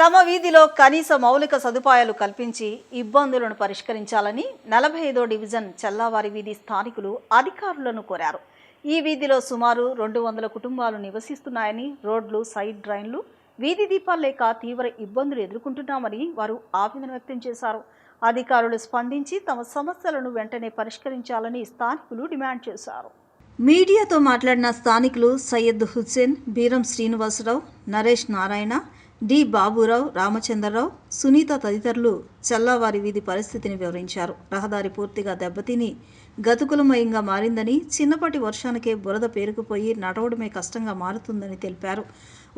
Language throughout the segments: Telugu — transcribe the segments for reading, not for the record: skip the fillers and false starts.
తమ వీధిలో కనీస మౌలిక సదుపాయాలు కల్పించి ఇబ్బందులను పరిష్కరించాలని 45వ డివిజన్ చల్లావారి వీధి స్థానికులు అధికారులను కోరారు. ఈ వీధిలో సుమారు 200 కుటుంబాలు నివసిస్తున్నాయని, రోడ్లు, సైడ్ డ్రైన్లు, వీధి దీపాలు లేక తీవ్ర ఇబ్బందులు ఎదుర్కొంటున్నామని వారు ఆవేదన వ్యక్తం చేశారు. అధికారులు స్పందించి తమ సమస్యలను వెంటనే పరిష్కరించాలని స్థానికులు డిమాండ్ చేశారు. మీడియాతో మాట్లాడిన స్థానికులు సయ్యద్ హుస్సేన్, బీరం శ్రీనివాసరావు, నరేష్ నారాయణ, డి బాబురావు, రామచంద్రరావు, సునీత తదితరులు చల్లావారి వీధి పరిస్థితిని వివరించారు. రహదారి పూర్తిగా దెబ్బతిని గతుకులమయంగా మారిందని, చిన్నపాటి వర్షానికే బురద పేరుకుపోయి నడవడమే కష్టంగా మారుతుందని తెలిపారు.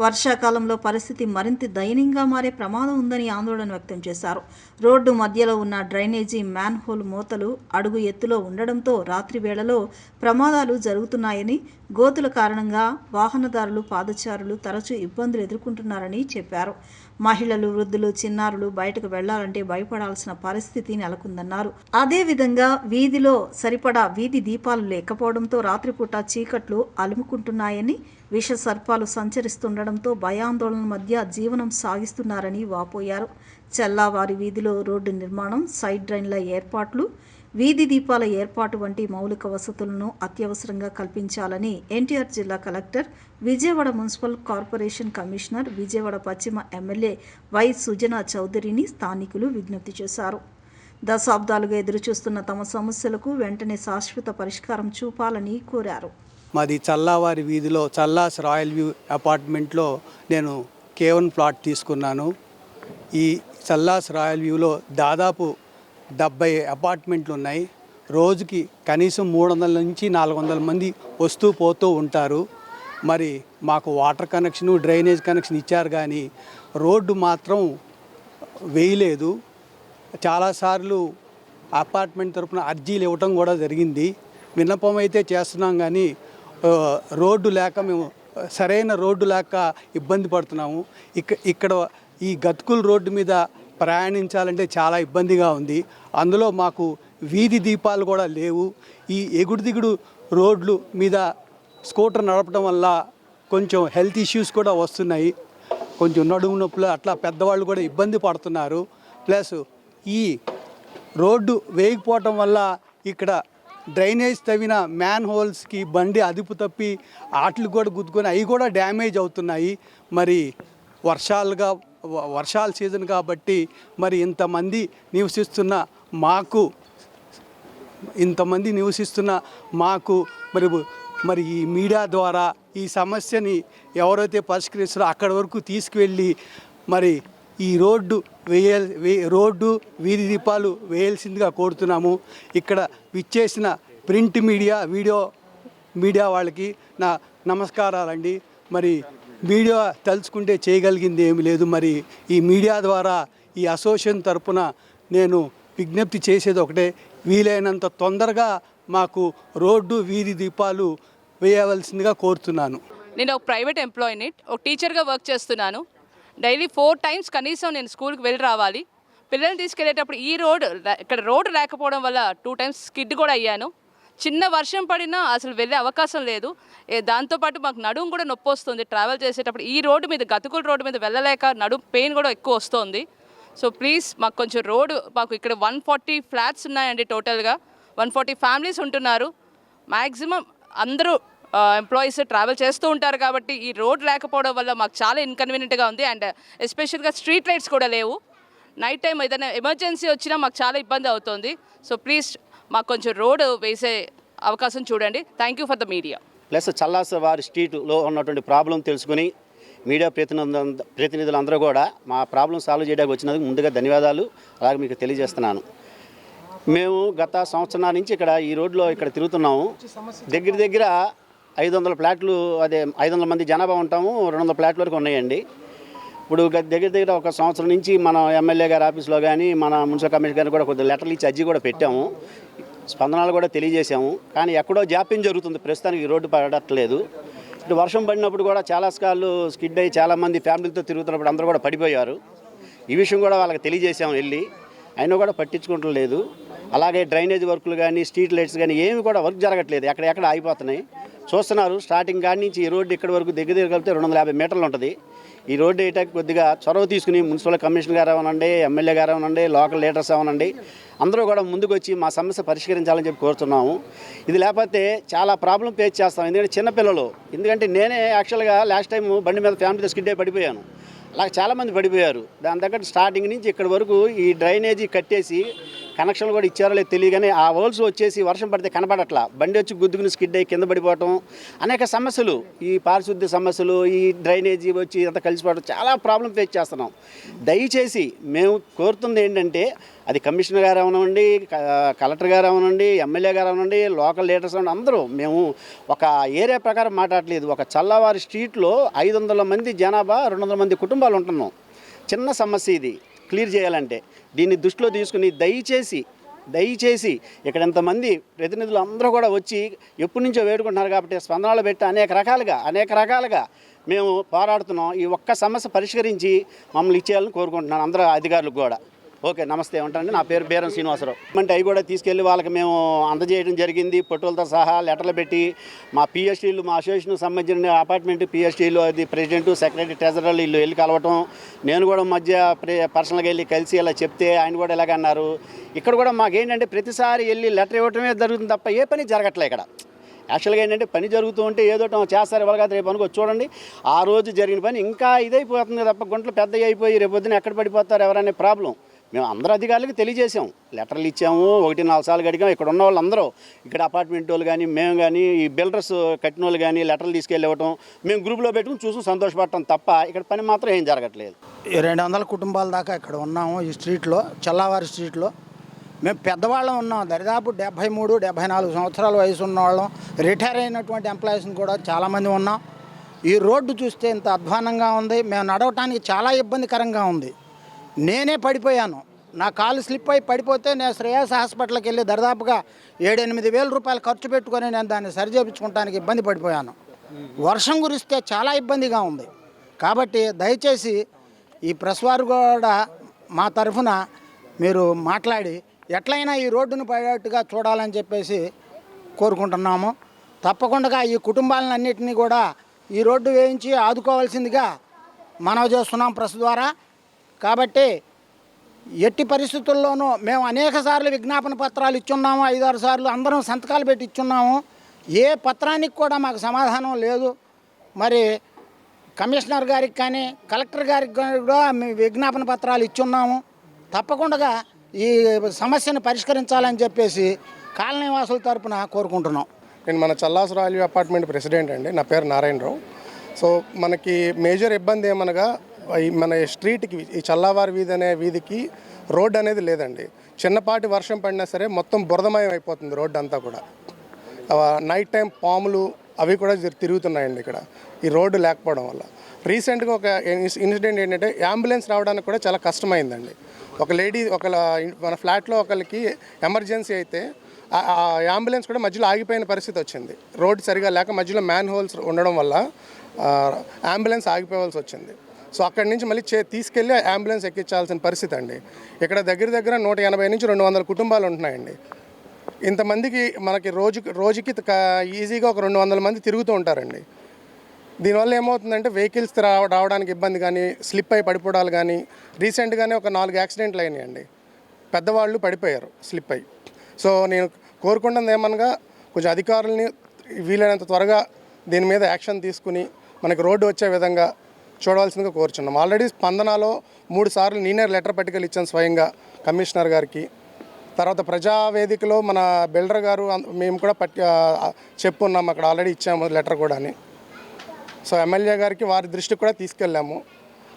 వర్షాకాలంలో పరిస్థితి మరింత దయనీయంగా మారే ప్రమాదం ఉందని ఆందోళన వ్యక్తం చేశారు. రోడ్డు మధ్యలో ఉన్న డ్రైనేజీ మ్యాన్హోల్ మూతలు అడుగు ఎత్తులో ఉండడంతో రాత్రి వేళలో ప్రమాదాలు జరుగుతున్నాయని, గోతుల కారణంగా వాహనదారులు, పాదచారులు తరచూ ఇబ్బందులు ఎదుర్కొంటున్నారని చెప్పారు. మహిళలు, వృద్ధులు, చిన్నారులు బయటకు వెళ్లాలంటే భయపడాల్సిన పరిస్థితి నెలకొందన్నారు. అదేవిధంగా వీధిలో సరిపడా వీధి దీపాలు లేకపోవడంతో రాత్రిపూట చీకట్లు అలుముకుంటున్నాయని, విష సర్పాలు సంచరిస్తుండడంతో భయాందోళన మధ్య జీవనం సాగిస్తున్నారని వాపోయారు. చల్లావారి వీధిలో రోడ్డు నిర్మాణం, సైడ్ డ్రైన్ల ఏర్పాట్లు, వీధి దీపాల ఏర్పాటు వంటి మౌలిక వసతులను అత్యవసరంగా కల్పించాలని ఎన్టీఆర్ జిల్లా collector, Vijayawada municipal corporation commissioner, Vijayawada పశ్చిమ ఎమ్మెల్యే వై సుజనా చౌదరిని స్థానికులు విజ్ఞప్తి చేశారు. దశాబ్దాలుగా ఎదురుచూస్తున్న తమ సమస్యలకు వెంటనే శాశ్వత పరిష్కారం చూపాలని కోరారు. మాది చల్లావారి వీధిలో చల్లాస్ రాయల్ వ్యూ అపార్ట్మెంట్లో నేను K1 ప్లాట్ తీసుకున్నాను. ఈ చల్లాస్ రాయల్ వ్యూలో దాదాపు 70 అపార్ట్మెంట్లు ఉన్నాయి. రోజుకి కనీసం 300 నుంచి 400 మంది వస్తూ పోతూ ఉంటారు. మరి మాకు వాటర్ కనెక్షను, డ్రైనేజ్ కనెక్షన్ ఇచ్చారు కానీ రోడ్డు మాత్రం వేయలేదు. చాలాసార్లు అపార్ట్మెంట్ తరపున అర్జీలు ఇవ్వటం కూడా జరిగింది. విన్నపం అయితే చేస్తున్నాం కానీ రోడ్డు లేక మేము సరైన రోడ్డు లేక ఇబ్బంది పడుతున్నాము. ఇక్కడ ఈ గతుకుల రోడ్డు మీద ప్రయాణించాలంటే చాలా ఇబ్బందిగా ఉంది. అందులో మాకు వీధి దీపాలు కూడా లేవు. ఈ ఎగుడు దిగుడు రోడ్లు మీద స్కూటర్ నడపడం వల్ల కొంచెం హెల్త్ ఇష్యూస్ కూడా వస్తున్నాయి. కొంచెం నడుము నొప్పులు అట్లా పెద్దవాళ్ళు కూడా ఇబ్బంది పడుతున్నారు. ప్లస్ ఈ రోడ్డు వేయకపోవటం వల్ల ఇక్కడ డ్రైనేజ్ తవ్విన మ్యాన్ హోల్స్కి బండి అదుపు తప్పి ఆటలు కూడా గుద్దుకొని అవి కూడా డ్యామేజ్ అవుతున్నాయి. మరి వర్షాల సీజన్ కాబట్టి మరి ఇంతమంది నివసిస్తున్న మాకు మరి ఈ మీడియా ద్వారా ఈ సమస్యని ఎవరైతే పరిష్కరిస్తారో అక్కడి వరకు తీసుకువెళ్ళి మరి ఈ రోడ్డు వీధి దీపాలు వేయాల్సిందిగా కోరుతున్నాము. ఇక్కడ విచ్చేసిన ప్రింట్ మీడియా, మీడియా వాళ్ళకి నా నమస్కారాలండి. మరి మీడియా తలుచుకుంటే చేయగలిగింది ఏమి లేదు. మరి ఈ మీడియా ద్వారా ఈ అసోసియేషన్ తరపున నేను విజ్ఞప్తి చేసేది ఒకటే, వీలైనంత తొందరగా మాకు రోడ్డు, వీధి దీపాలు వేయవలసిందిగా కోరుతున్నాను. నేను ఒక ప్రైవేట్ ఎంప్లాయీని, ఒక టీచర్గా వర్క్ చేస్తున్నాను. డైలీ 4 టైమ్స్ కనీసం నేను స్కూల్కి వెళ్ళి రావాలి. పిల్లల్ని తీసుకెళ్ళేటప్పుడు ఇక్కడ రోడ్డు లేకపోవడం వల్ల 2 టైమ్స్ స్కిడ్ కూడా అయ్యాను. చిన్న వర్షం పడినా అసలు వెళ్ళే అవకాశం లేదు. దాంతోపాటు మాకు నడుము కూడా నొప్పి వస్తుంది ట్రావెల్ చేసేటప్పుడు. ఈ రోడ్డు మీద, గతుకుల రోడ్డు మీద వెళ్ళలేక నడుము పెయిన్ కూడా ఎక్కువ వస్తుంది. సో ప్లీజ్ మాకు కొంచెం మాకు ఇక్కడ 140 ఫ్లాట్స్ ఉన్నాయండి. టోటల్గా 140 ఫ్యామిలీస్ ఉంటున్నారు. మ్యాక్సిమం అందరూ ఎంప్లాయీస్ ట్రావెల్ చేస్తూ ఉంటారు కాబట్టి ఈ రోడ్ లేకపోవడం వల్ల మాకు చాలా ఇన్కన్వీనియంట్గా ఉంది. అండ్ ఎస్పెషల్గా స్ట్రీట్ లైట్స్ కూడా లేవు. నైట్ టైం ఏదైనా ఎమర్జెన్సీ వచ్చినా మాకు చాలా ఇబ్బంది అవుతుంది. సో ప్లీజ్ మాకు కొంచెం రోడ్ వేసే అవకాశం చూడండి. Thank you for the media. Plus చల్లాస్ వారి స్ట్రీట్లో ఉన్నటువంటి ప్రాబ్లం తెలుసుకుని మీడియా ప్రతినిధులందరూ కూడా మా ప్రాబ్లం సాల్వ్ చేయడానికి వచ్చినందుకు ముందుగా ధన్యవాదాలు అలాగే మీకు తెలియజేస్తున్నాను. మేము గత సంవత్సరాల నుంచి ఈ రోడ్లో తిరుగుతున్నాము. దగ్గర 500 ఫ్లాట్లు, అదే 500 మంది జనాభా ఉంటాము. 200 ఫ్లాట్ల వరకు ఉన్నాయండి. ఇప్పుడు దగ్గర ఒక సంవత్సరం నుంచి మన ఎమ్మెల్యే గారి ఆఫీస్లో కానీ మన మున్సిపల్ కమిషనర్ గారిని కూడా కొద్దిగా లెటర్లు ఇచ్చి అర్జీ కూడా పెట్టాము. స్పందనలు కూడా తెలియజేశాము. కానీ ఎక్కడో జాప్యం జరుగుతుంది. ప్రస్తుతానికి రోడ్డు పడట్లేదు. ఇటు వర్షం పడినప్పుడు కూడా చాలా సార్లు స్కిడ్ అయ్యి చాలామంది ఫ్యామిలీతో తిరుగుతున్నప్పుడు అందరూ కూడా పడిపోయారు. ఈ విషయం కూడా వాళ్ళకి తెలియజేసాము వెళ్ళి, అయినా కూడా పట్టించుకోవటం లేదు. అలాగే డ్రైనేజ్ వర్కులు కానీ, స్ట్రీట్ లైట్స్ కానీ ఏమి కూడా వర్క్ జరగట్లేదు. ఎక్కడ ఆగిపోతున్నాయి. చూస్తున్నారు. స్టార్టింగ్ కాడి నుంచి ఈ రోడ్డు ఇక్కడ వరకు దగ్గర కలిపితే 250 మీటర్లు ఉంటుంది. ఈ రోడ్డు వేయటానికి కొద్దిగా చొరవ తీసుకుని మున్సిపల్ కమిషనర్ గారు అవనండి, ఎమ్మెల్యే గారు అవనండి, లోకల్ లీడర్స్ అవనండి, అందరూ కూడా ముందుకు వచ్చి మా సమస్య పరిష్కరించాలని చెప్పి కోరుతున్నాము. ఇది లేకపోతే చాలా ప్రాబ్లం ఫేస్ చేస్తాం. ఎందుకంటే చిన్నపిల్లలు, ఎందుకంటే నేనే యాక్చువల్గా లాస్ట్ టైం బండి మీద ఫ్యామిలీతో స్కిడ్ అయి పడిపోయాను. అలా చాలామంది పడిపోయారు. దాని తగ్గట్టు స్టార్టింగ్ నుంచి ఇక్కడి వరకు ఈ డ్రైనేజీ కట్టేసి కనెక్షన్లు కూడా ఇచ్చారో లేదు తెలియదు, కానీ ఆ హోల్స్ వచ్చేసి వర్షం పడితే కనబడట్లా, బండి వచ్చి గుద్దుకుని స్కిడ్ అయ్యి కింద పడిపోవటం, అనేక సమస్యలు, ఈ పారిశుద్ధ్య సమస్యలు, ఈ డ్రైనేజీ వచ్చి అంతా కలిసిపోవడం, చాలా ప్రాబ్లం ఫేస్ చేస్తున్నాం. దయచేసి మేము కోరుతుంది ఏంటంటే, అది కమిషనర్ గారు అవనండి, కలెక్టర్ గారు అవనండి, ఎమ్మెల్యే గారు అవనండి, లోకల్ లీడర్స్ అవనండి, అందరూ మేము ఒక ఏరియా ప్రకారం మాట్లాడలేదు. ఒక చల్లవారి స్ట్రీట్లో 500 మంది జనాభా, 200 మంది కుటుంబాలు ఉంటున్నాం. చిన్న సమస్య ఇది క్లియర్ చేయాలంటే దీన్ని దృష్టిలో తీసుకుని దయచేసి ఇక్కడ ఎంతమంది ప్రతినిధులు అందరూ కూడా వచ్చి ఎప్పటి నుంచో వేడుకుంటున్నారు కాబట్టి స్పందనలు పెట్టి అనేక రకాలుగా మేము పోరాడుతున్నాం. ఈ ఒక్క సమస్య పరిష్కరించి మమ్మల్ని ఇచ్చేయాలని కోరుకుంటున్నాను అందరూ అధికారులకు కూడా. ఓకే, నమస్తే, ఉంటానండి. నా పేరు బేరం శ్రీనివాసరావు. అంటే అవి కూడా తీసుకెళ్ళి వాళ్ళకి మేము అందజేయడం జరిగింది, ఫోటోలతో సహా లెటర్లు పెట్టి. మా పిఎస్టీలు, మా అసోసియేషన్కి సంబంధించిన అపార్ట్మెంట్ పిఎస్టీలు, అది ప్రెసిడెంట్, సెక్రటరీ, ట్రెజరర్లు వీళ్ళు వెళ్ళి కలవటం, నేను కూడా మధ్య పర్సనల్గా వెళ్ళి కలిసి ఇలా చెప్తే ఆయన కూడా ఇలాగన్నారు. ఇక్కడ కూడా మాకేంటంటే ప్రతిసారి వెళ్ళి లెటర్ ఇవ్వటమే జరుగుతుంది తప్ప ఏ పని జరగట్లే ఇక్కడ. యాక్చువల్గా ఏంటంటే పని జరుగుతూ ఉంటే ఏదో చేస్తారు, ఇవాళ కాదు రేపు అనుకో. చూడండి, ఆ రోజు జరిగిన పని ఇంకా ఇదైపోతుంది తప్ప గుంటలు పెద్దగా అయిపోయి రేపొద్దున ఎక్కడ పడిపోతారు ఎవరనే ప్రాబ్లం మేము అందరూ అధికారులకు తెలియజేసాం, లెటర్లు ఇచ్చాము, 1-4 సార్లు గడిగాం. ఇక్కడ ఉన్న వాళ్ళందరూ, ఇక్కడ అపార్ట్మెంట్ వాళ్ళు కానీ, మేము కానీ, ఈ బిల్డర్స్ కట్టిన వాళ్ళు కానీ లెటర్లు తీసుకెళ్ళి ఇవ్వటం, మేము గ్రూప్లో పెట్టుకుని చూసి సంతోషపడటం తప్ప ఇక్కడ పని మాత్రం ఏం జరగట్లేదు. 200 కుటుంబాల దాకా ఇక్కడ ఉన్నాము. ఈ స్ట్రీట్లో, చల్లవారి స్ట్రీట్లో మేము పెద్దవాళ్ళం ఉన్నాం. దరిదాపు 73-74 సంవత్సరాల వయసు ఉన్నవాళ్ళం, రిటైర్ అయినటువంటి ఎంప్లాయీస్ని కూడా చాలామంది ఉన్నాం. ఈ రోడ్డు చూస్తే ఇంత అధ్వానంగా ఉంది. మేము నడవటానికి చాలా ఇబ్బందికరంగా ఉంది. నేనే పడిపోయాను, నా కాలు స్లిప్ అయి పడిపోతే నేను శ్రేయస్ హాస్పిటల్కి వెళ్ళి దరిదాపుగా 7-8 వేల రూపాయలు ఖర్చు పెట్టుకొని నేను దాన్ని సరి చేయించుకోవడానికి ఇబ్బంది పడిపోయాను. వర్షం కురిస్తే చాలా ఇబ్బందిగా ఉంది. కాబట్టి దయచేసి ఈ ప్రెస్ వారు కూడా మా తరఫున మీరు మాట్లాడి ఎట్లయినా ఈ రోడ్డును పడేట్టుగా చూడాలని చెప్పేసి కోరుకుంటున్నాము. తప్పకుండా ఈ కుటుంబాలన్నింటినీ కూడా ఈ రోడ్డు వేయించి ఆదుకోవాల్సిందిగా మనవి చేస్తున్నాం ప్రెస్ ద్వారా. కాబట్టి ఎట్టి పరిస్థితుల్లోనూ మేము అనేక సార్లు విజ్ఞాపన పత్రాలు ఇచ్చున్నాము, 5-6 సార్లు అందరం సంతకాలు పెట్టి ఇచ్చున్నాము. ఏ పత్రానికి కూడా మాకు సమాధానం లేదు. మరి కమిషనర్ గారికి కానీ, కలెక్టర్ గారికి కూడా మేము విజ్ఞాపన పత్రాలు ఇచ్చున్నాము. తప్పకుండా ఈ సమస్యను పరిష్కరించాలని చెప్పేసి కాలనీ వాసుల తరపున కోరుకుంటున్నాం. నేను మన చల్లాస్ రాయల్ అపార్ట్మెంట్ ప్రెసిడెంట్ అండి. నా పేరు నారాయణరావు. సో మనకి మేజర్ ఇబ్బంది ఏమనగా మన స్ట్రీట్కి, ఈ చల్లవారి వీధి అనే వీధికి రోడ్డు అనేది లేదండి. చిన్నపాటి వర్షం పడినా సరే మొత్తం బురదమయం అయిపోతుంది రోడ్డు అంతా కూడా. నైట్ టైం పాములు అవి కూడా తిరుగుతున్నాయండి ఇక్కడ ఈ రోడ్డు లేకపోవడం వల్ల. రీసెంట్గా ఒక ఇన్సిడెంట్ ఏంటంటే అంబులెన్స్ రావడానికి కూడా చాలా కష్టమైందండి. ఒక లేడీ, మన ఫ్లాట్లో ఒకరికి ఎమర్జెన్సీ అయితే ఆ అంబులెన్స్ కూడా మధ్యలో ఆగిపోయిన పరిస్థితి వచ్చింది. రోడ్డు సరిగా లేక మధ్యలో మ్యాన్ హోల్స్ ఉండడం వల్ల అంబులెన్స్ ఆగిపోవాల్సి వచ్చింది. సో అక్కడి నుంచి మళ్ళీ తీసుకెళ్ళి అంబులెన్స్ ఎక్కించాల్సిన పరిస్థితి అండి. ఇక్కడ దగ్గర 180 నుంచి 200 కుటుంబాలు ఉంటున్నాయండి. ఇంతమందికి మనకి రోజుకి ఈజీగా ఒక 200 మంది తిరుగుతూ ఉంటారండి. దీనివల్ల ఏమవుతుందంటే వెహికల్స్ రావడానికి ఇబ్బంది కానీ, స్లిప్ అయి పడిపోవడాలు కానీ, రీసెంట్గానే ఒక 4 యాక్సిడెంట్లు అయినాయండి. పెద్దవాళ్ళు పడిపోయారు స్లిప్ అయి. సో నేను కోరుకుంటుంది ఏమనగా కొంచెం అధికారులని వీలైనంత త్వరగా దీని మీద యాక్షన్ తీసుకుని మనకి రోడ్డు వచ్చే విధంగా చూడవలసిందిగా కోరుచున్నాం. ఆల్రెడీ స్పందనలో 3 సార్లు నేనే లెటర్ పట్టుకెళ్ళి ఇచ్చాను స్వయంగా కమిషనర్ గారికి. తర్వాత ప్రజావేదికలో మన బిల్డర్ గారు మేము కూడా చెప్పున్నాం, అక్కడ ఆల్రెడీ ఇచ్చాము లెటర్ కూడా అని. సో ఎమ్మెల్యే గారికి వారి దృష్టికి కూడా తీసుకెళ్ళాము.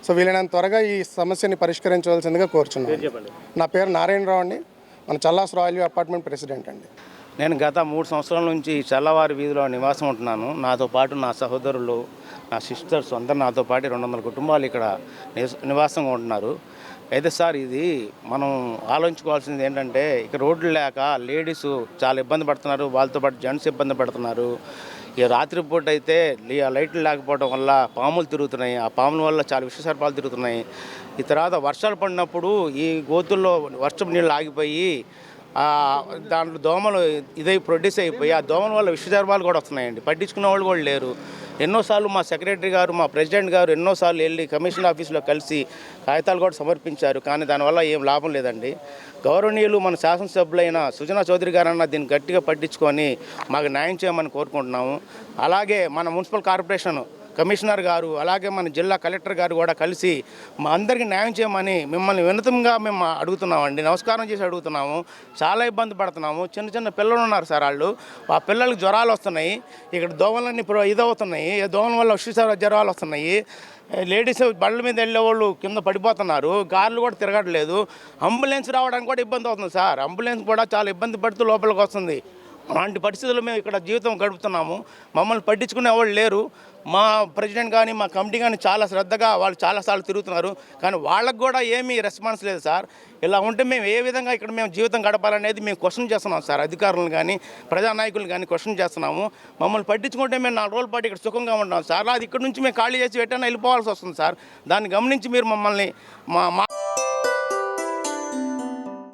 సో వీలైనంత త్వరగా ఈ సమస్యని పరిష్కరించవలసిందిగా కోరుచున్నాను. నా పేరు నారాయణరావు అండి. మన చల్లాస్ రాయల్ అపార్ట్మెంట్ ప్రెసిడెంట్ అండి. నేను గత 3 సంవత్సరాల నుంచి చల్లవారి వీధిలో నివాసం ఉంటున్నాను. నాతో పాటు నా సహోదరులు, నా సిస్టర్స్ అందరూ నాతో పాటు 200 కుటుంబాలు ఇక్కడ నివాసంగా ఉంటున్నారు. అయితే సార్, ఇది మనం ఆలోచించుకోవాల్సింది ఏంటంటే, ఇక్కడ రోడ్లు లేక లేడీస్ చాలా ఇబ్బంది పడుతున్నారు, వాళ్ళతో పాటు జెంట్స్ ఇబ్బంది పడుతున్నారు. ఇక రాత్రిపూట అయితే లైట్లు లేకపోవడం వల్ల పాములు తిరుగుతున్నాయి. ఆ పాముల వల్ల చాలా విషసర్పాలు తిరుగుతున్నాయి. ఈ తర్వాత వర్షాలు పడినప్పుడు ఈ గోతుల్లో వర్షపు నీళ్ళు ఆగిపోయి దాంట్లో దోమలు ప్రొడ్యూస్ అయిపోయి ఆ దోమల వల్ల విషసర్పాలు కూడా వస్తున్నాయండి. పట్టించుకునే వాళ్ళు కూడా లేరు. ఎన్నోసార్లు మా సెక్రటరీ గారు మా ప్రెసిడెంట్ గారు ఎన్నోసార్లు వెళ్ళి కమిషన్ ఆఫీస్లో కలిసి కాగితాలు కూడా సమర్పించారు, కానీ దానివల్ల ఏం లాభం లేదండి. గౌరవనీయులు మన శాసనసభ్యులైన సుజనా చౌదరి గారన్న దీన్ని గట్టిగా పట్టించుకొని మాకు న్యాయం చేయమని కోరుకుంటున్నాము. అలాగే మన మున్సిపల్ కార్పొరేషన్ కమిషనర్ గారు అలాగే మన జిల్లా కలెక్టర్ గారు కూడా కలిసి మా అందరికీ న్యాయం చేయమని మిమ్మల్ని వినతంగా మేము అడుగుతున్నామండి, నమస్కారం చేసి అడుగుతున్నాము. చాలా ఇబ్బంది పడుతున్నాము. చిన్న చిన్న పిల్లలు ఉన్నారు సార్, వాళ్ళు ఆ పిల్లలకి జ్వరాలు వస్తున్నాయి, ఇక్కడ దోమలన్నీ ఇదవుతున్నాయి, దోమల వల్ల జ్వరాలు వస్తున్నాయి. లేడీస్ బళ్ళ మీద వెళ్ళే వాళ్ళు కింద పడిపోతున్నారు, కార్లు కూడా తిరగట్లేదు, అంబులెన్స్ రావడానికి కూడా ఇబ్బంది అవుతుంది సార్. అంబులెన్స్ కూడా చాలా ఇబ్బంది పడుతూ లోపలికి వస్తుంది. అలాంటి పరిస్థితుల్లో మేము ఇక్కడ జీవితం గడుపుతున్నాము. మమ్మల్ని పట్టించుకునే వాళ్ళు లేరు. మా ప్రెసిడెంట్ కానీ మా కమిటీ కానీ చాలా శ్రద్ధగా వాళ్ళు చాలాసార్లు తిరుగుతున్నారు, కానీ వాళ్ళకు కూడా ఏమీ రెస్పాన్స్ లేదు సార్. ఇలా ఉంటే మేము ఏ విధంగా ఇక్కడ మేము జీవితం గడపాలనేది మేము క్వశ్చన్ చేస్తున్నాం సార్. అధికారులను కానీ ప్రజానాయకులు కానీ క్వశ్చన్ చేస్తున్నాము. మమ్మల్ని పట్టించుకుంటే మేము 4 రోజుల పాటు ఇక్కడ సుఖంగా ఉంటాం సార్. అది ఇక్కడ నుంచి మేము ఖాళీ చేసి ఎట్టైనా వెళ్ళిపోవాల్సి వస్తుంది సార్. దాన్ని గమనించి మీరు మమ్మల్ని మా